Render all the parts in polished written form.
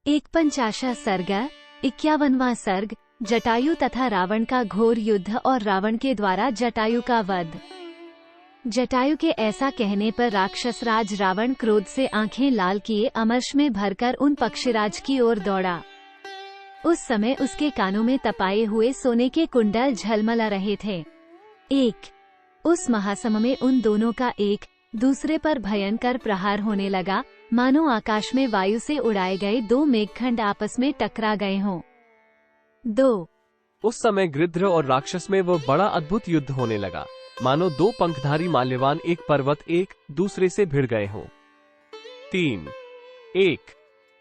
51 सर्ग 51वां सर्ग जटायु तथा रावण का घोर युद्ध और रावण के द्वारा जटायु का वध। जटायु के ऐसा कहने पर राक्षस राज रावण क्रोध से आंखें लाल किए अमर्ष में भरकर उन पक्षीराज की ओर दौड़ा। उस समय उसके कानों में तपाए हुए सोने के कुंडल झलमला रहे थे। उस महासम में उन दोनों का एक दूसरे पर भयंकर प्रहार होने लगा, मानो आकाश में वायु से उड़ाए गए दो मेघखंड आपस में टकरा गए हों। उस समय गृध्र और राक्षस में वह बड़ा अद्भुत युद्ध होने लगा, मानो दो पंखधारी माल्यवान एक पर्वत एक दूसरे से भिड़ गए हों। 3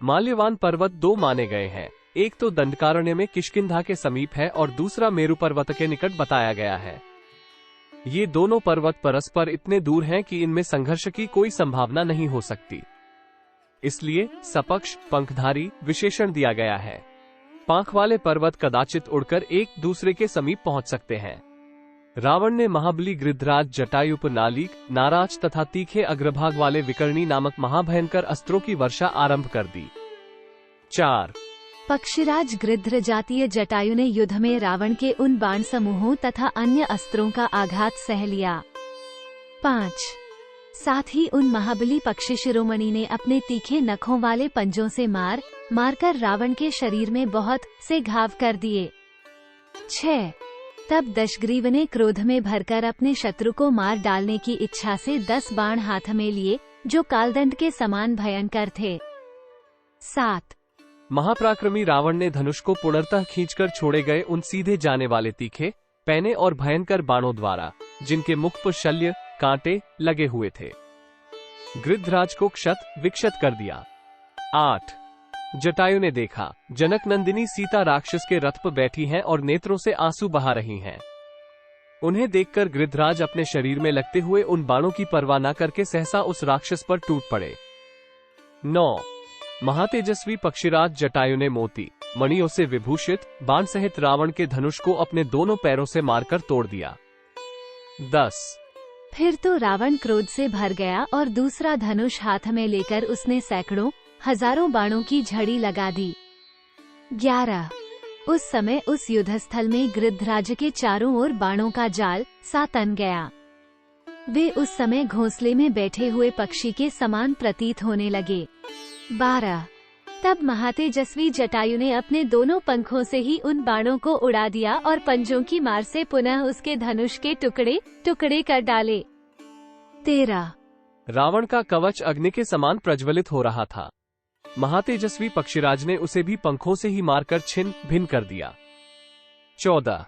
माल्यवान पर्वत दो माने गए हैं, एक तो दंडकारण्य में किष्किंधा के समीप है और दूसरा मेरु पर्वत के निकट बताया गया है। ये दोनों पर्वत परस्पर इतने दूर हैं कि इनमें संघर्ष की कोई संभावना नहीं हो सकती, इसलिए सपक्ष पंखधारी विशेषण दिया गया है। पांख वाले पर्वत कदाचित उड़कर एक दूसरे के समीप पहुंच सकते हैं। रावण ने महाबली गृध्राज जटायुप नालीक नाराज तथा तीखे अग्रभाग वाले विकर्णी नामक महाभयंकर अस्त्रों की वर्षा आरंभ कर दी। 4 पक्षीराज गृध्र जातीय जटायु ने युद्ध में रावण के उन बाण समूहों तथा अन्य अस्त्रों का आघात सह लिया। 5 साथ ही उन महाबली पक्षी शिरोमणि ने अपने तीखे नखों वाले पंजों से मारकर रावण के शरीर में बहुत से घाव कर दिए। 6 तब दशग्रीव ने क्रोध में भरकर अपने शत्रु को मार डालने की इच्छा से 10 बाण हाथ में लिए, जो कालदंड के समान भयंकर थे। 7 महापराक्रमी रावण ने धनुष को पूर्णतः खींचकर छोड़े गए उन सीधे जाने वाले तीखे पैने और भयंकर बाणों द्वारा, जिनके मुख पर शल्य कांटे लगे हुए थे, गृध्राज को क्षत विक्षत कर दिया। 8 जटायु ने देखा जनक नंदिनी सीता राक्षस के रथ पर बैठी हैं और नेत्रों से आंसू बहा रही हैं। उन्हें देखकर गृध्राज अपने शरीर में लगते हुए उन बाणों की परवाह न करके सहसा उस राक्षस पर टूट पड़े। 9 महातेजस्वी पक्षीराज जटायु ने मोती मणियों से विभूषित बाण सहित रावण के धनुष को अपने दोनों पैरों से मारकर तोड़ दिया। 10 फिर तो रावण क्रोध से भर गया और दूसरा धनुष हाथ में लेकर उसने सैकड़ों हजारों बाणों की झड़ी लगा दी। 11 उस समय उस युद्धस्थल में गृध्राज के चारों ओर बाणों का जाल सा तन गया। वे उस समय घोंसले में बैठे हुए पक्षी के समान प्रतीत होने लगे। 12 तब महातेजस्वी जटायु ने अपने दोनों पंखों से ही उन बाणों को उड़ा दिया और पंजों की मार से पुनः उसके धनुष के टुकड़े टुकड़े कर डाले। 13 रावण का कवच अग्नि के समान प्रज्वलित हो रहा था। महातेजस्वी पक्षीराज ने उसे भी पंखों से ही मारकर छिन्न भिन्न कर दिया। 14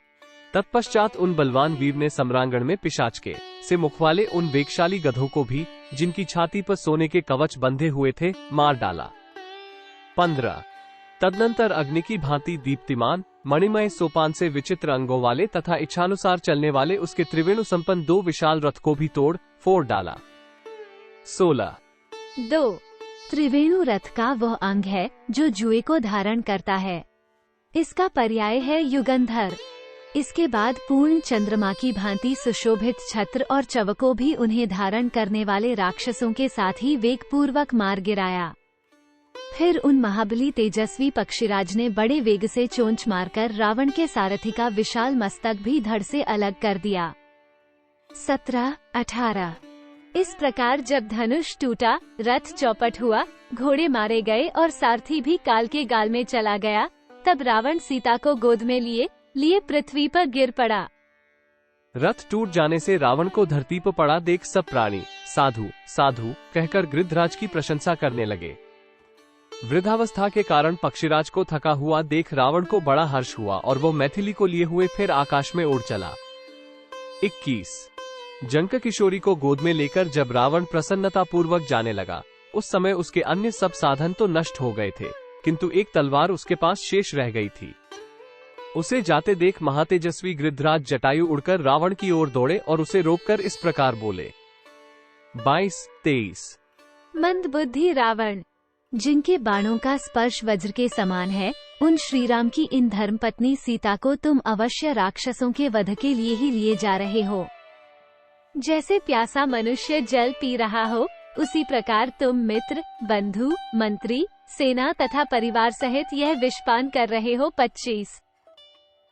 तत्पश्चात उन बलवान वीर ने सम्रांगण में पिशाच के से मुख वाले उन वेगशाली गधों को भी, जिनकी छाती पर सोने के कवच बंधे हुए थे, मार डाला। 15 तदनंतर अग्नि की भांति दीप्तिमान मणिमय सोपान से विचित्र अंगों वाले तथा इच्छानुसार चलने वाले उसके त्रिवेणु संपन्न 2 विशाल रथ को भी तोड़ फोड़ डाला। 16 2 त्रिवेणु रथ का वह अंग है जो जुए को धारण करता है, इसका पर्याय है युगंधर। इसके बाद पूर्ण चंद्रमा की भांति सुशोभित छत्र और चवको भी उन्हें धारण करने वाले राक्षसों के साथ ही वेग पूर्वक मार गिराया। फिर उन महाबली तेजस्वी पक्षीराज ने बड़े वेग से चोंच मारकर रावण के सारथी का विशाल मस्तक भी धड़ से अलग कर दिया। 17 18 इस प्रकार जब धनुष टूटा, रथ चौपट हुआ, घोड़े मारे गए और सारथी भी काल के गाल में चला गया, तब रावण सीता को गोद में लिए पृथ्वी पर गिर पड़ा। रथ टूट जाने से रावण को धरती पर पड़ा देख सब प्राणी साधु साधु कहकर गृध्राज की प्रशंसा करने लगे। वृद्धावस्था के कारण पक्षीराज को थका हुआ देख रावण को बड़ा हर्ष हुआ और वो मैथिली को लिए हुए फिर आकाश में उड़ चला। 21 जंक किशोरी को गोद में लेकर जब रावण प्रसन्नता पूर्वक जाने लगा, उस समय उसके अन्य सब साधन तो नष्ट हो गए थे, किंतु एक तलवार उसके पास शेष रह गई थी। उसे जाते देख महातेजस्वी गृध्राज जटायु उड़कर रावण की ओर दौड़े और उसे रोककर इस प्रकार बोले। 22-23 मंद बुद्धि रावण, जिनके बाणों का स्पर्श वज्र के समान है, उन श्रीराम की इन धर्मपत्नी सीता को तुम अवश्य राक्षसों के वध के लिए ही लिए जा रहे हो। जैसे प्यासा मनुष्य जल पी रहा हो, उसी प्रकार तुम मित्र, बंधु, मंत्री, सेना तथा परिवार सहित यह विषपान कर रहे हो। 25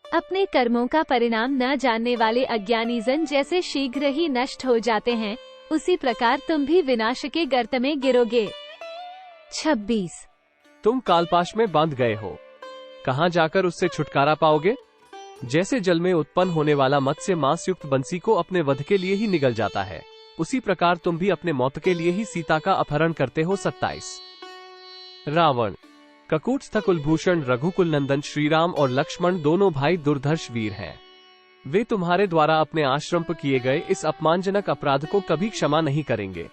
अपने कर्मों का परिणाम न जानने वाले अज्ञानी जन जैसे शीघ्र ही नष्ट हो जाते हैं, उसी प्रकार तुम भी विनाश के गर्त में गिरोगे। 26 तुम कालपाश में बांध गए हो, कहाँ जाकर उससे छुटकारा पाओगे? जैसे जल में उत्पन्न होने वाला मत्स्य मांस युक्त बंसी को अपने वध के लिए ही निगल जाता है, उसी प्रकार तुम भी अपने मौत के लिए ही सीता का अपहरण करते हो। 27 रावण। ककूटस्थ कुलभूषण रघुकुल नंदन श्री राम और लक्ष्मण दोनों भाई दुर्धर्ष वीर हैं। वे तुम्हारे द्वारा अपने आश्रम पर किए गए इस अपमानजनक अपराध को कभी क्षमा नहीं करेंगे।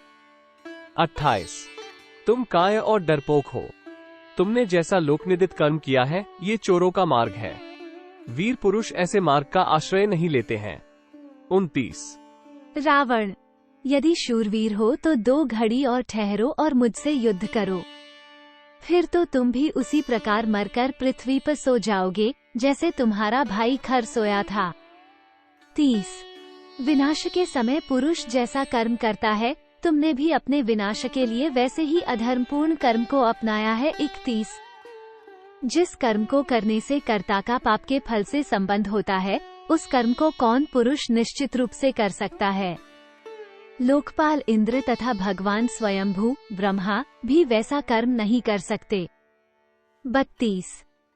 28 तुम काय और डरपोक हो, तुमने जैसा लोकनिदित कर्म किया है ये चोरों का मार्ग है। वीर पुरुष ऐसे मार्ग का आश्रय नहीं लेते हैं। 29 रावण। यदि शूरवीर हो तो 2 घड़ी और ठहरो और मुझसे युद्ध करो, फिर तो तुम भी उसी प्रकार मरकर पृथ्वी पर सो जाओगे जैसे तुम्हारा भाई खर सोया था। 30 विनाश के समय पुरुष जैसा कर्म करता है, तुमने भी अपने विनाश के लिए वैसे ही अधर्मपूर्ण कर्म को अपनाया है। 31 जिस कर्म को करने से कर्ता का पाप के फल से संबंध होता है, उस कर्म को कौन पुरुष निश्चित रूप से कर सकता है? लोकपाल इंद्र तथा भगवान स्वयंभू ब्रह्मा भी वैसा कर्म नहीं कर सकते। 32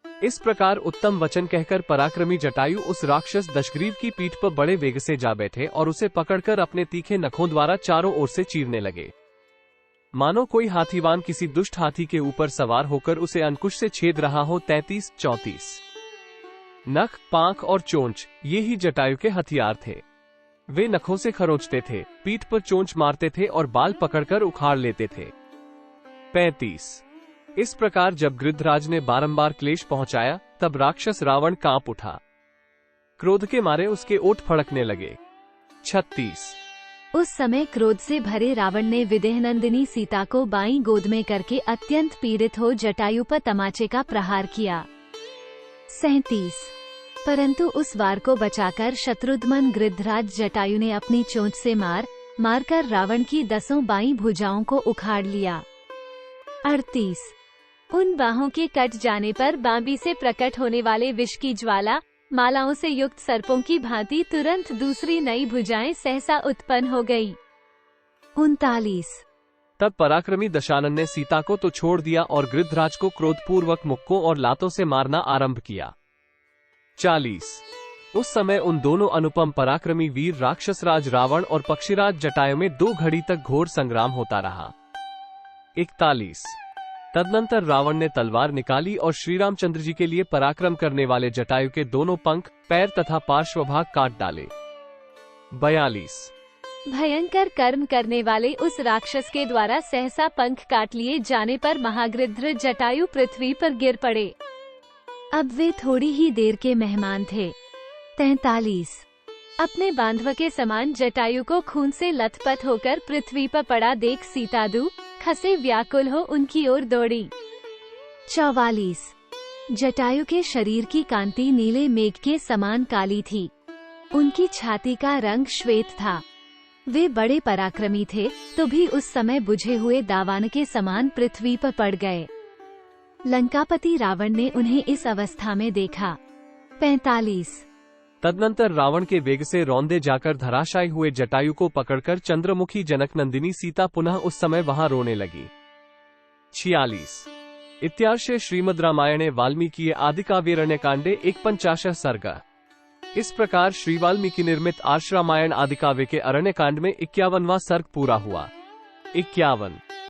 इस प्रकार उत्तम वचन कहकर पराक्रमी जटायु उस राक्षस दशग्रीव की पीठ पर बड़े वेग से जा बैठे और उसे पकड़कर अपने तीखे नखों द्वारा चारों ओर से चीरने लगे, मानो कोई हाथीवान किसी दुष्ट हाथी के ऊपर सवार होकर उसे अंकुश से छेद रहा हो। 33-34 नख, पांख और चोंच ये ही जटायु के हथियार थे। वे नखों से खरोंचते थे, पीठ पर चोंच मारते थे और बाल पकड़कर उखाड़ लेते थे। 35 इस प्रकार जब गृद्धराज ने बारंबार क्लेश पहुंचाया, तब राक्षस रावण कांप उठा, क्रोध के मारे उसके ओठ फड़कने लगे। 36 उस समय क्रोध से भरे रावण ने विदेहनंदिनी सीता को बाईं गोद में करके अत्यंत पीड़ित हो जटायु पर तमाचे का प्रहार किया। 37 परंतु उस वार को बचाकर शत्रुघ्न गृद्धराज जटायु ने अपनी चोंच से मारकर रावण की 10 बाईं भुजाओं को उखाड़ लिया। 38 उन बाहों के कट जाने पर बांबी से प्रकट होने वाले विष की ज्वाला मालाओं से युक्त सर्पों की भांति तुरंत दूसरी नई भुजाएं सहसा उत्पन्न हो गई। 39 तब पराक्रमी दशानन ने सीता को तो छोड़ दिया और गृद्धराज को क्रोधपूर्वक मुक्कों और लातों से मारना आरंभ किया। 40 उस समय उन दोनों अनुपम पराक्रमी वीर राक्षसराज रावण और पक्षीराज जटायु में 2 घड़ी तक घोर संग्राम होता रहा। 41 तदनंतर रावण ने तलवार निकाली और श्री रामचंद्र जी के लिए पराक्रम करने वाले जटायु के दोनों पंख, पैर तथा पार्श्वभाग काट डाले। 42 भयंकर कर्म करने वाले उस राक्षस के द्वारा सहसा पंख काट लिए जाने पर महागृध्र जटायु पृथ्वी पर गिर पड़े। अब वे थोड़ी ही देर के मेहमान थे। 43 अपने बांधव के समान जटायु को खून से लथपथ होकर पृथ्वी पर पड़ा देख सीतादू खसे व्याकुल हो उनकी ओर दौड़ी। 44 जटायु के शरीर की कांति नीले मेघ के समान काली थी, उनकी छाती का रंग श्वेत था। वे बड़े पराक्रमी थे, तो भी उस समय बुझे हुए दावान के समान पृथ्वी पर पड़ गए। लंकापति रावण ने उन्हें इस अवस्था में देखा। 45 तदनंतर रावण के वेग से रौंदे जाकर धराशायी हुए जटायु को पकड़कर चंद्रमुखी जनक नंदिनी सीता पुनः उस समय वहां रोने लगी। 46 इत्यार्षे श्रीमद् रामायणे वाल्मीकि आदिकाव्यारण्य कांडे 150 सर्ग। इस प्रकार श्री वाल्मीकि निर्मित आर्ष रामायण आदिकाव्य के अरण्य कांड में 51वां सर्ग पूरा हुआ। 51